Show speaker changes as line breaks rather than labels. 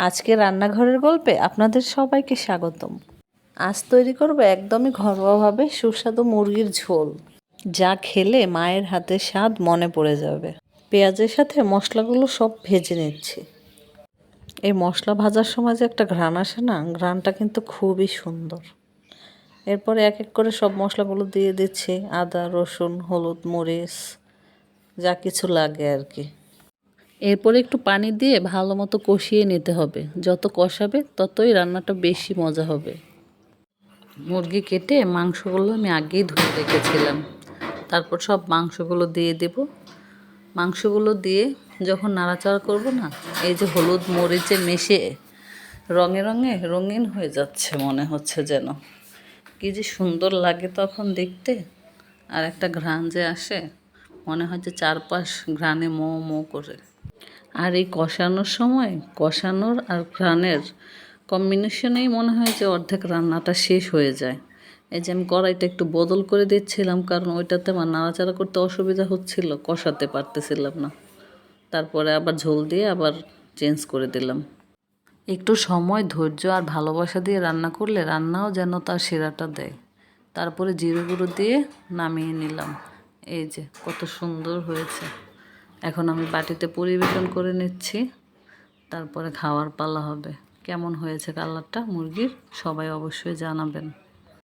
আজকে রান্নাঘরের গল্পে আপনাদের সবাইকে স্বাগতম। আজ তৈরি করব একদমই ঘরোয়াভাবে সুস্বাদু মুরগির ঝোল, যা খেলে মায়ের হাতের স্বাদ মনে পড়ে যাবে। পেঁয়াজের সাথে মশলাগুলো সব ভেজে নিচ্ছি। এই মশলা ভাজার সময় যে একটা ঘ্রাণ আসে না, ঘ্রাণটা কিন্তু খুবই সুন্দর। এরপরে এক এক করে সব মশলাগুলো দিয়ে দিচ্ছি, আদা, রসুন, হলুদ, মরিচ, যা কিছু লাগে আর কি। এরপরে একটু পানি দিয়ে ভালো মতো কষিয়ে নিতে হবে। যত কষাবে ততই রান্নাটা বেশি মজা হবে। মুরগি কেটে মাংসগুলো আমি আগেই ধুয়ে রেখেছিলাম। তারপর সব মাংসগুলো দিয়ে দেব। মাংসগুলো দিয়ে যখন নাড়াচাড়া করব না, এই যে হলুদ মরিচে মিশে রঙে রঙে রঙিন হয়ে যাচ্ছে, মনে হচ্ছে যেন কী যে সুন্দর লাগে তখন দেখতে। আর একটা ঘ্রাণ যে আসে, মনে হয় যে চারপাশ ঘ্রাণে মো মো করে। আর এই কষানোর সময় কষানোর আর ঘ্রাণের কম্বিনেশনেই মনে হয় যে অর্ধেক রান্নাটা শেষ হয়ে যায়। এই যে আমি কড়াইটা একটু বদল করে দিচ্ছিলাম, কারণ ওইটাতে আমার নাড়াচাড়া করতে অসুবিধা হচ্ছিল, কষাতে পারতেছিলাম না। তারপরে আবার ঝোল দিয়ে আবার চেঞ্জ করে দিলাম। একটু সময়, ধৈর্য আর ভালোবাসা দিয়ে রান্না করলে রান্নাও যেন তার সেরাটা দেয়। তারপরে জিরে গুঁড়ো দিয়ে নামিয়ে নিলাম। এই যে কত সুন্দর হয়েছে। এখন আমি বাটিতে পরিবেশন করে নিচ্ছি, তারপরে খাওয়ার পালা হবে। কেমন হয়েছে কালারটা মুরগির, সবাই অবশ্যই জানাবেন।